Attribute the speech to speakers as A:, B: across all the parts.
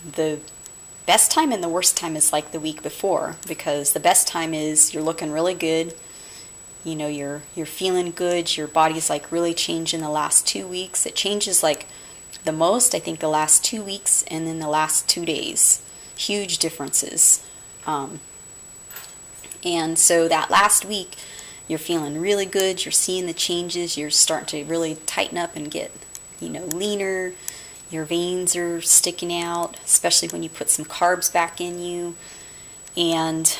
A: the best time and the worst time is like the week before, because the best time is you're looking really good. You know, you're feeling good. Your body's like really changing the last 2 weeks. It changes like the most, I think, the last 2 weeks and then the last 2 days. Huge differences. And so that last week, you're feeling really good. You're seeing the changes. You're starting to really tighten up and get, leaner. Your veins are sticking out, especially when you put some carbs back in you. And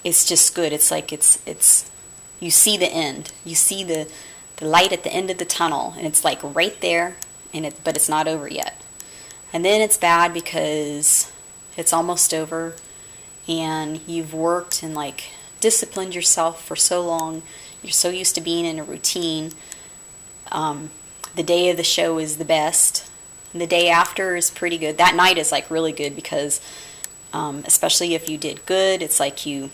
A: it's just good. It's like it's you see the end. You see the light at the end of the tunnel, and it's like right there, but it's not over yet. And then it's bad because it's almost over, and you've worked and like disciplined yourself for so long. You're so used to being in a routine. The day of the show is the best, and the day after is pretty good. That night is like really good because especially if you did good, it's like you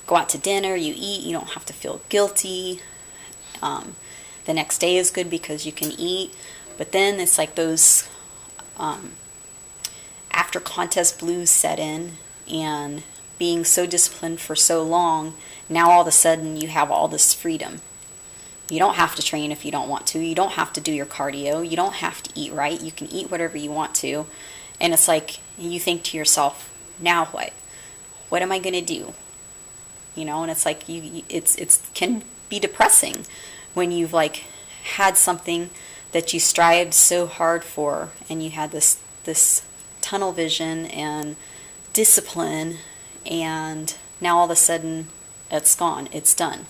A: go out to dinner, you eat, you don't have to feel guilty. The next day is good because you can eat, but then it's like those after contest blues set in, and being so disciplined for so long, now all of a sudden you have all this freedom. You don't have to train if you don't want to. You don't have to do your cardio. You don't have to eat right. You can eat whatever you want to. And it's like you think to yourself, now what? What am I going to do? And it's like it can be depressing when you've like had something that you strived so hard for, and you had this tunnel vision and discipline, and now all of a sudden it's gone. It's done.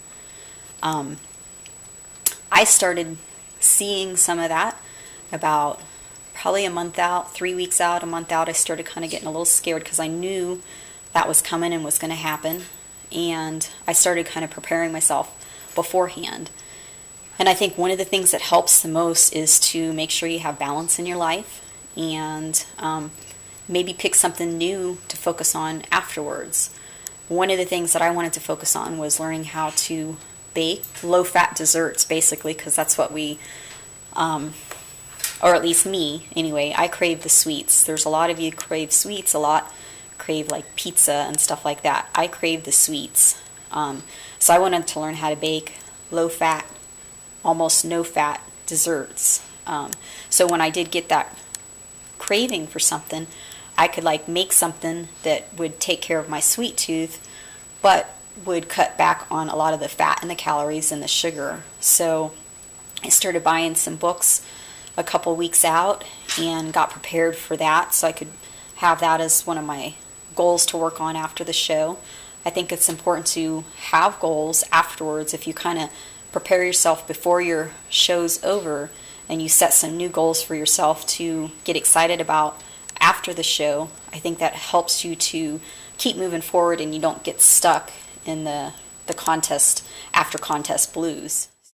A: I started seeing some of that about probably a month out, 3 weeks out, a month out. I started kind of getting a little scared because I knew that was coming and was going to happen. And I started kind of preparing myself beforehand. And I think one of the things that helps the most is to make sure you have balance in your life, and maybe pick something new to focus on afterwards. One of the things that I wanted to focus on was learning how to bake low-fat desserts, basically, because that's what we, or at least me, anyway, I crave the sweets. There's a lot of you crave sweets, a lot crave like pizza and stuff like that. I crave the sweets. So I wanted to learn how to bake low-fat, almost no-fat desserts. So when I did get that craving for something, I could like make something that would take care of my sweet tooth, but would cut back on a lot of the fat and the calories and the sugar. So I started buying some books a couple weeks out and got prepared for that, so I could have that as one of my goals to work on after the show. I think it's important to have goals afterwards. If you kind of prepare yourself before your show's over and you set some new goals for yourself to get excited about after the show, I think that helps you to keep moving forward and you don't get stuck in the contest, after contest blues.